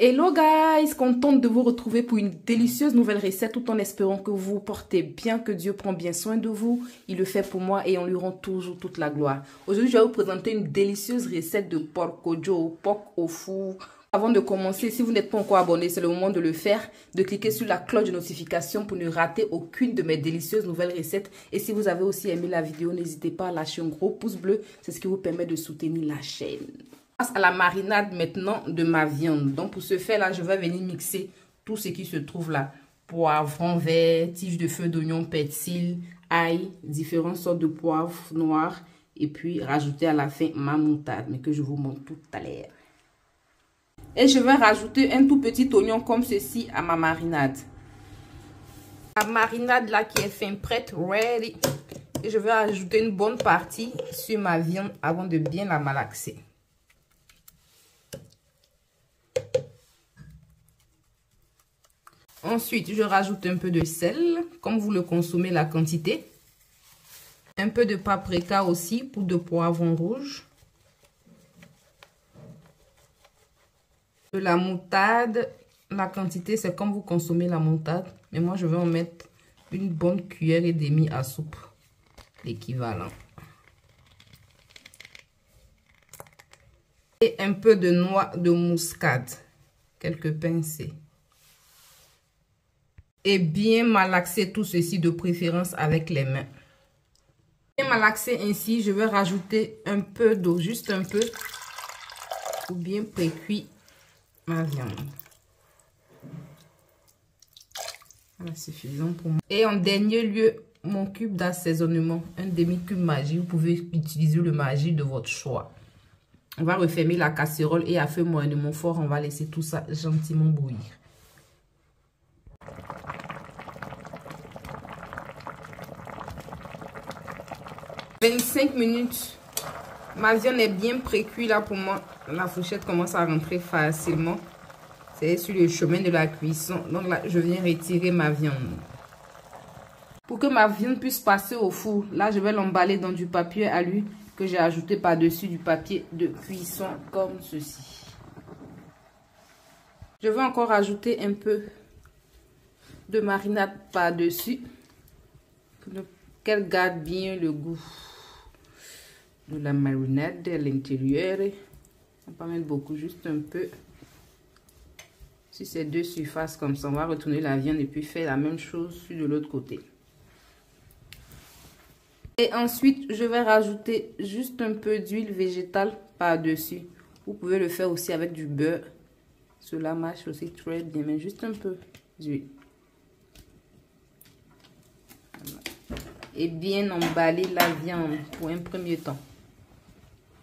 Hello guys, contente de vous retrouver pour une délicieuse nouvelle recette tout en espérant que vous vous portez bien, que Dieu prend bien soin de vous. Il le fait pour moi et on lui rend toujours toute la gloire. Aujourd'hui, je vais vous présenter une délicieuse recette de porc kojo, porc au four. Avant de commencer, si vous n'êtes pas encore abonné, c'est le moment de le faire, de cliquer sur la cloche de notification pour ne rater aucune de mes délicieuses nouvelles recettes. Et si vous avez aussi aimé la vidéo, n'hésitez pas à lâcher un gros pouce bleu, c'est ce qui vous permet de soutenir la chaîne. À la marinade maintenant de ma viande. Donc pour ce faire là, je vais venir mixer tout ce qui se trouve là. Poivron vert, tige de feu d'oignon, persil, ail, différentes sortes de poivres noirs. Et puis rajouter à la fin ma moutarde, mais que je vous montre tout à l'heure. Et je vais rajouter un tout petit oignon comme ceci à ma marinade. La marinade là qui est fin prête, ready. Et je vais ajouter une bonne partie sur ma viande avant de bien la malaxer. Ensuite, je rajoute un peu de sel, comme vous le consommez la quantité. Un peu de paprika aussi, poudre de poivron rouge. De la moutarde, la quantité c'est comme vous consommez la moutarde. Mais moi, je vais en mettre une bonne cuillère et demie à soupe, l'équivalent. Et un peu de noix de muscade, quelques pincées. Et bien malaxer tout ceci de préférence avec les mains. Bien malaxer ainsi, je vais rajouter un peu d'eau, juste un peu, pour bien précuire ma viande. Voilà, suffisant pour moi. Et en dernier lieu, mon cube d'assaisonnement, un demi-cube Maggi. Vous pouvez utiliser le Maggi de votre choix. On va refermer la casserole et à feu moyennement fort, on va laisser tout ça gentiment bouillir. « 25 minutes. Ma viande est bien précuite là pour moi. La fourchette commence à rentrer facilement. C'est sur le chemin de la cuisson. Donc là, je viens retirer ma viande. Pour que ma viande puisse passer au four, là, je vais l'emballer dans du papier alu que j'ai ajouté par-dessus du papier de cuisson comme ceci. Je vais encore ajouter un peu de marinade par-dessus pour qu'elle garde bien le goût de la marinade à l'intérieur. On va pas mettre beaucoup, juste un peu sur ces deux surfaces comme ça. On va retourner la viande et puis faire la même chose sur de l'autre côté. Et ensuite, je vais rajouter juste un peu d'huile végétale par-dessus. Vous pouvez le faire aussi avec du beurre. Cela marche aussi très bien, mais juste un peu d'huile. Et bien emballer la viande pour un premier temps.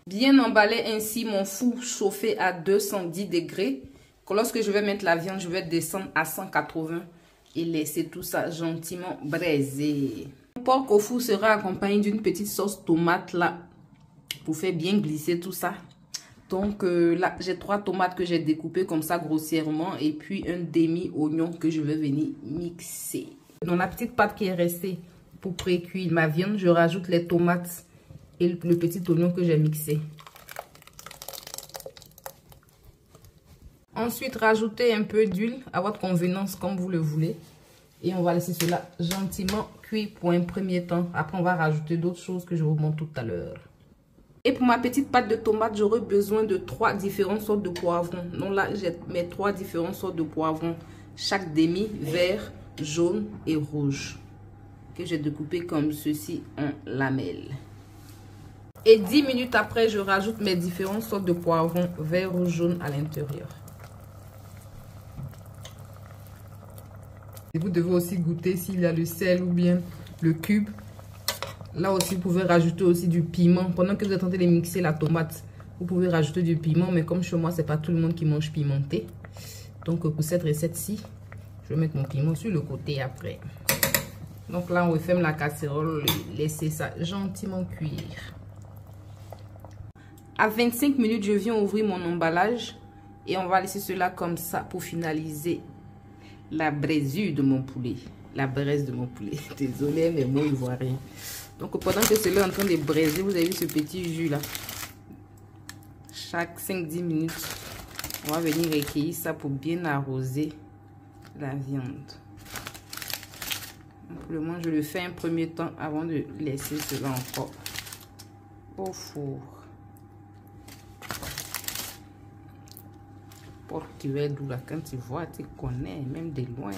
Bien emballer ainsi mon four chauffé à 210 degrés. Lorsque je vais mettre la viande, je vais descendre à 180 et laisser tout ça gentiment braiser. Le porc au four sera accompagné d'une petite sauce tomate là pour faire bien glisser tout ça. Donc là, j'ai 3 tomates que j'ai découpées comme ça grossièrement et puis un demi-oignon que je vais venir mixer. Dans la petite pâte qui est restée pour précuire ma viande, je rajoute les tomates et le petit oignon que j'ai mixé. Ensuite, rajoutez un peu d'huile à votre convenance comme vous le voulez. Et on va laisser cela gentiment cuire pour un premier temps. Après, on va rajouter d'autres choses que je vous montre tout à l'heure. Et pour ma petite pâte de tomate, j'aurai besoin de 3 différentes sortes de poivrons. Donc là, j'ai mes 3 différentes sortes de poivrons. Chaque demi, vert, jaune et rouge. Que j'ai découpé comme ceci en lamelles. Et 10 minutes après, je rajoute mes différentes sortes de poivrons vert ou jaune à l'intérieur. Et vous devez aussi goûter s'il y a le sel ou bien le cube. Là aussi, vous pouvez rajouter aussi du piment. Pendant que vous êtes en train de mixer la tomate, vous pouvez rajouter du piment. Mais comme chez moi, c'est pas tout le monde qui mange pimenté. Donc pour cette recette-ci, je vais mettre mon piment sur le côté après. Donc là, on referme la casserole et laisser ça gentiment cuire. À 25 minutes, je viens ouvrir mon emballage et on va laisser cela comme ça pour finaliser la braisure de mon poulet. La braise de mon poulet. Désolée, mais moi, je ne vois rien. Donc, pendant que cela est en train de braiser, vous avez vu ce petit jus là. Chaque 5-10 minutes, On va venir recueillir ça pour bien arroser la viande. Pour le moment, je le fais un premier temps avant de laisser cela encore au four. Porc qui va être doux là, quand tu vois, tu connais, même de loin.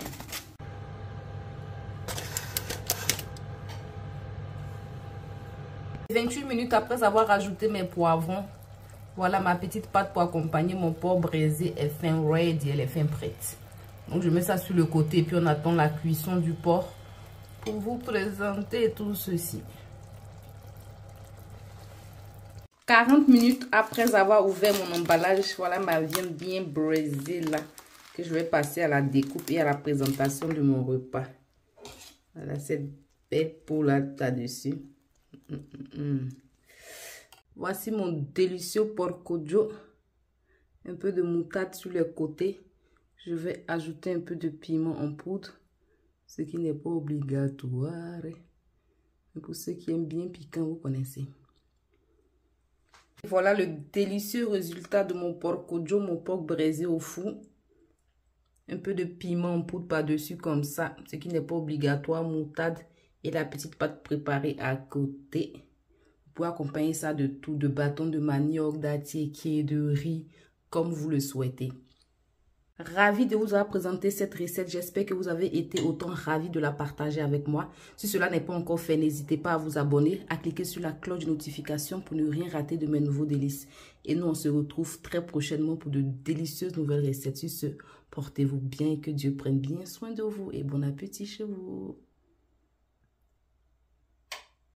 « 28 minutes après avoir ajouté mes poivrons, voilà ma petite pâte pour accompagner mon porc braisé est fin ready, elle est fin prête. Donc je mets ça sur le côté et puis on attend la cuisson du porc pour vous présenter tout ceci. 40 minutes après avoir ouvert mon emballage, voilà ma viande bien braisée là, que je vais passer à la découpe et à la présentation de mon repas. Voilà cette belle peau là-dessus. Voici mon délicieux porcojo. Un peu de moutarde sur les côtés. Je vais ajouter un peu de piment en poudre, ce qui n'est pas obligatoire. Mais pour ceux qui aiment bien piquant, vous connaissez. Voilà le délicieux résultat de mon porcojo, mon porc braisé au four. Un peu de piment en poudre par-dessus comme ça, ce qui n'est pas obligatoire, moutarde et la petite pâte préparée à côté. Vous pouvez accompagner ça de tout, de bâtons de manioc, d'attiéké, de riz, comme vous le souhaitez. Ravi de vous avoir présenté cette recette. J'espère que vous avez été autant ravis de la partager avec moi. Si cela n'est pas encore fait, n'hésitez pas à vous abonner, à cliquer sur la cloche de notification pour ne rien rater de mes nouveaux délices. Et nous, on se retrouve très prochainement pour de délicieuses nouvelles recettes. Sur ce, portez-vous bien et que Dieu prenne bien soin de vous. Et bon appétit chez vous.